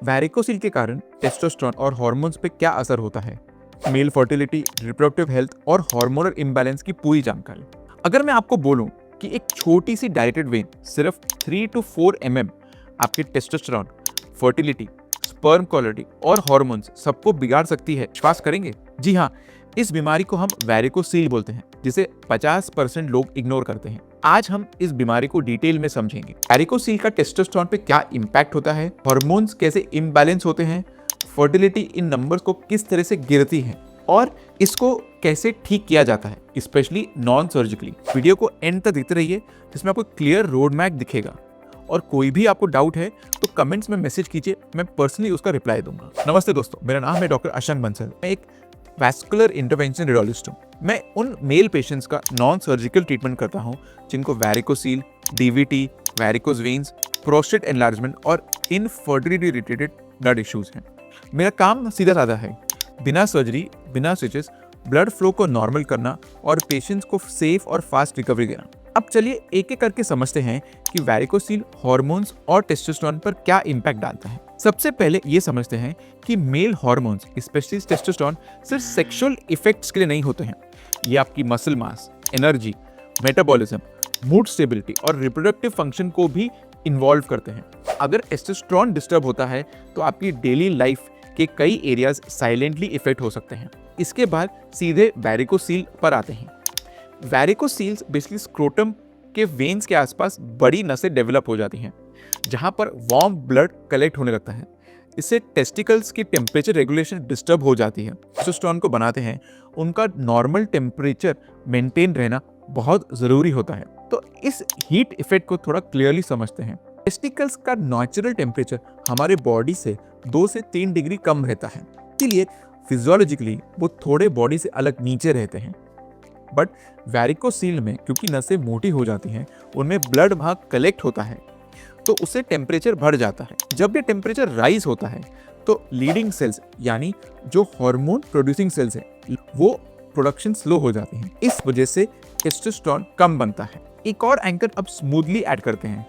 Varicocele के कारण testosterone और हार्मोन्स पे क्या असर होता है, मेल फर्टिलिटी, रिप्रोडक्टिव हेल्थ और हार्मोनल इम्बैलेंस की पूरी जानकारी। अगर मैं आपको बोलूं कि एक छोटी सी डायरेक्टेड वेन सिर्फ 3 to 4 mm आपके टेस्टोस्टेरोन, फर्टिलिटी, स्पर्म क्वालिटी और हार्मोन्स सबको बिगाड़ सकती है, विश्वास करेंगे? जी हाँ, इस बीमारी को हम वैरिकोसील बोलते हैं, जिसे 50% लोग इग्नोर करते हैं। आज हम इस बीमारी को डिटेल में समझेंगे। वैरिकोसील का टेस्टोस्टेरोन पे क्या इम्पैक्ट होता है, हार्मोन्स कैसे इम्बैलेंस होते हैं, फर्टिलिटी इन नंबर्स को किस तरह से गिरती है और इसको कैसे ठीक किया जाता है, स्पेशली नॉन सर्जिकली। वीडियो को एंड तक देखते रहिए, जिसमें आपको क्लियर रोड मैप दिखेगा और कोई भी आपको डाउट है तो कमेंट्स में मैसेज कीजिए, मैं पर्सनली उसका रिप्लाई दूंगा। नमस्ते दोस्तों, मेरा नाम है डॉक्टर अशंक बंसल। मैं एक वैस्कुलर इंटरवेंशन रेडियोलॉजिस्ट हूँ। मैं उन मेल पेशेंट्स का नॉन सर्जिकल ट्रीटमेंट करता हूँ जिनको varicocele, DVT, varicose veins, prostate enlargement और इनफर्टिलिटी रिलेटेड ब्लड इश्यूज हैं। मेरा काम सीधा साधा है, बिना सर्जरी, बिना स्टिचेस ब्लड फ्लो को नॉर्मल करना और पेशेंट्स को सेफ और फास्ट रिकवरी देना। अब चलिए एक एक करके समझते हैं कि वैरिकोसील हार्मोन्स और टेस्टोस्टेरोन पर क्या इम्पैक्ट डालता है। सबसे पहले ये समझते हैं कि मेल हार्मोन्स, स्पेशली टेस्टोस्टेरोन, सिर्फ सेक्सुअल इफेक्ट्स के लिए नहीं होते हैं। ये आपकी muscle mass, energy, metabolism, mood stability और रिप्रोडक्टिव फंक्शन को भी इन्वॉल्व करते हैं। अगर टेस्टोस्टेरोन डिस्टर्ब होता है तो आपकी डेली लाइफ के कई एरियाज साइलेंटली इफेक्ट हो सकते हैं। इसके बाद सीधे वैरिकोसील पर आते हैं। वैरिकोसील्स बेसिकली स्क्रोटम के वेन्स के आसपास बड़ी नसें डेवलप हो जाती हैं, जहां पर वार्म ब्लड कलेक्ट होने लगता है। इससे टेस्टिकल्स की टेम्परेचर रेगुलेशन डिस्टर्ब हो जाती है। टेस्टोस्टेरोन को बनाते हैं, उनका नॉर्मल टेम्परेचर मेंटेन रहना बहुत ज़रूरी होता है। तो इस हीट इफेक्ट को थोड़ा क्लियरली समझते हैं। टेस्टिकल्स का नेचुरल टेम्परेचर हमारे बॉडी से 2 से 3 डिग्री कम रहता है, इसलिए फिजियोलॉजिकली वो थोड़े बॉडी से अलग नीचे रहते हैं। बट वैरिकोसील में क्योंकि नसें मोटी हो जाती हैं, उनमें ब्लड भाग कलेक्ट होता है, तो उससे टेम्परेचर बढ़ जाता है। जब ये टेम्परेचर राइज होता है तो लीडिंग सेल्स यानी जो हार्मोन प्रोड्यूसिंग सेल्स हैं, वो प्रोडक्शन स्लो हो जाती हैं। इस वजह से टेस्टोस्टेरोन कम बनता है। एक और एंकर अब स्मूथली ऐड करते हैं,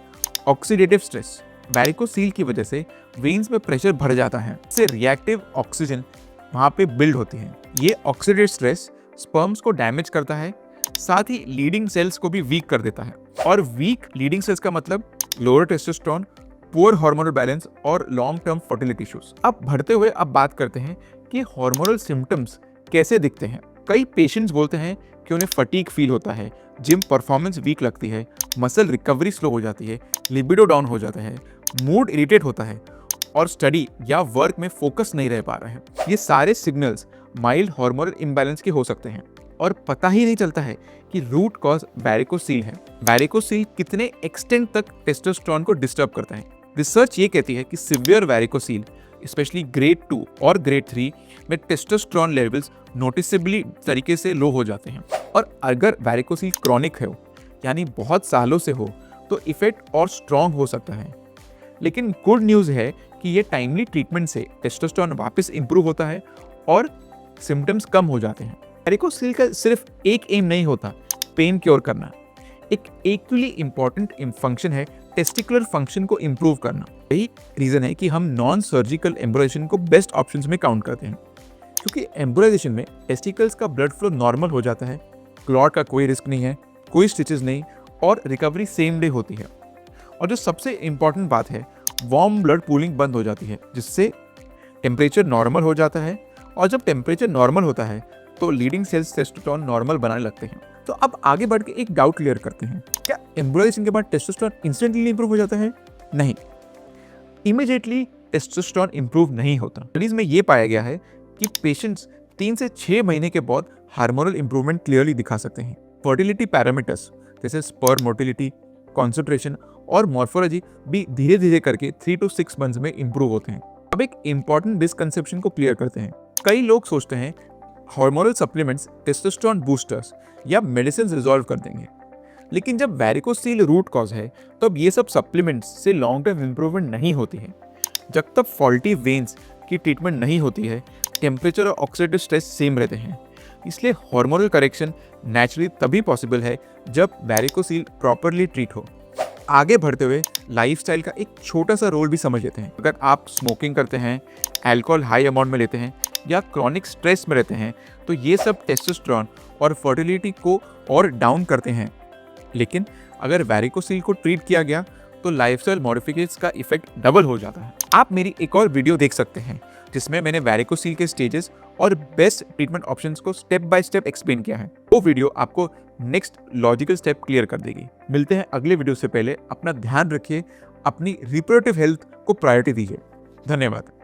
ऑक्सीडेटिव स्ट्रेस। वैरिकोसील की वजह से वेन्स में प्रेशर बढ़ जाता है, इससे रिएक्टिव ऑक्सीजन वहाँ पे बिल्ड होती है। ये ऑक्सीडेटिव स्ट्रेस स्पर्म्स को डैमेज करता है, साथ ही लीडिंग सेल्स को भी वीक कर देता है। और वीक लीडिंग सेल्स का मतलब lower testosterone, poor hormonal balance और लॉन्ग टर्म फर्टिलिटी इश्यूज। अब बढ़ते हुए अब बात करते हैं कि हार्मोनल सिम्टम्स कैसे दिखते हैं। कई पेशेंट्स बोलते हैं कि उन्हें फटीग फील होता है, जिम परफॉर्मेंस वीक लगती है, मसल रिकवरी स्लो हो जाती है, लिबिडो डाउन हो जाता है, मूड इरिटेट होता है और स्टडी या वर्क में फोकस नहीं रह पा रहे हैं। ये सारे सिग्नल्स माइल्ड हार्मोनल इम्बैलेंस के हो सकते हैं और पता ही नहीं चलता है कि रूट कॉज वैरिकोसील है। वैरिकोसील कितने एक्सटेंट तक टेस्टोस्टेरोन को डिस्टर्ब करता है। रिसर्च ये कहती है कि सिवियर वैरिकोसील, स्पेशली ग्रेड 2 और ग्रेड 3 में टेस्टोस्टेरोन लेवल्स नोटिसेबली तरीके से लो हो जाते हैं। और अगर वैरिकोसील क्रॉनिक है, यानी बहुत सालों से हो, तो इफेक्ट और स्ट्रॉन्ग हो सकता है। लेकिन गुड न्यूज़ है कि ये टाइमली ट्रीटमेंट से टेस्टोस्टेरोन वापस इंप्रूव होता है और सिम्टम्स कम हो जाते हैं। वैरिकोसील का सिर्फ एक एम नहीं होता पेन क्योर करना, एक इक्वली इंपॉर्टेंट फंक्शन है टेस्टिकुलर फंक्शन को इंप्रूव करना। यही रीजन है कि हम नॉन सर्जिकल एम्ब्रोलाइजेशन को बेस्ट ऑप्शंस में काउंट करते हैं, क्योंकि एम्ब्रोलाइजेशन में टेस्टिकल्स का ब्लड फ्लो नॉर्मल हो जाता है, क्लॉट का कोई रिस्क नहीं है, कोई स्टिचेस नहीं और रिकवरी सेम डे होती है। और जो सबसे इंपॉर्टेंट बात है, वार्म ब्लड पूलिंग बंद हो जाती है, जिससे टेम्परेचर नॉर्मल हो जाता है। और जब टेम्परेचर नॉर्मल होता है तो लीडिंग सेल्स टेस्टोस्टेरोन नॉर्मल बनाने लगते हैं। तो अब आगे बढ़ के एक डाउट क्लियर करते हैं, क्या एम्ब्रोलाइजेशन के बाद टेस्टोस्टेरोन इंस्टेंटली इंप्रूव हो जाता है? नहीं, इमीडिएटली टेस्टोस्टेरोन इंप्रूव नहीं होता। स्टडीज में ये पाया गया है कि पेशेंट्स 3 से 6 महीने के बाद हार्मोनल इंप्रूवमेंट क्लियरली दिखा सकते हैं। फर्टिलिटी पैरामीटर्स जैसे स्पर्म मोटिलिटी, कॉन्सेंट्रेशन और मॉर्फोलॉजी भी धीरे धीरे करके 3 to 6 मंथ्स में इंप्रूव होते हैं। अब एक इंपॉर्टेंट मिसकंसेप्शन को क्लियर करते हैं। कई लोग सोचते हैं हार्मोनल सप्लीमेंट्स टेस्टोस्टेरोन बूस्टर्स या मेडिसिन रिजॉल्व कर देंगे, लेकिन जब वैरिकोसील रूट कॉज है तो अब ये सब सप्लीमेंट्स से लॉन्ग टर्म इंप्रूवमेंट नहीं होती है। जब तक फॉल्टी वेन्स की ट्रीटमेंट नहीं होती है, टेम्परेचर और ऑक्सीडेटिव स्ट्रेस सेम रहते हैं। इसलिए हार्मोनल करेक्शन नेचुरली तभी पॉसिबल है जब वैरिकोसील प्रॉपरली ट्रीट हो। आगे बढ़ते हुए लाइफस्टाइल का एक छोटा सा रोल भी समझ लेते हैं। अगर आप स्मोकिंग करते हैं, अल्कोहल हाई अमाउंट में लेते हैं या क्रॉनिक स्ट्रेस में रहते हैं, तो ये सब टेस्टोस्टेरोन और फर्टिलिटी को और डाउन करते हैं। लेकिन अगर वैरिकोसील को ट्रीट किया गया तो लाइफस्टाइल मॉडिफिकेशंस का इफेक्ट डबल हो जाता है। आप मेरी एक और वीडियो देख सकते हैं जिसमें मैंने वैरिकोसील के स्टेजेस और बेस्ट ट्रीटमेंट ऑप्शंस को स्टेप बाय स्टेप एक्सप्लेन किया है। वो वीडियो आपको नेक्स्ट लॉजिकल स्टेप क्लियर कर देगी। मिलते हैं अगले वीडियो से पहले अपना ध्यान रखिए, अपनी रिप्रोडक्टिव हेल्थ को प्रायोरिटी दीजिए। धन्यवाद।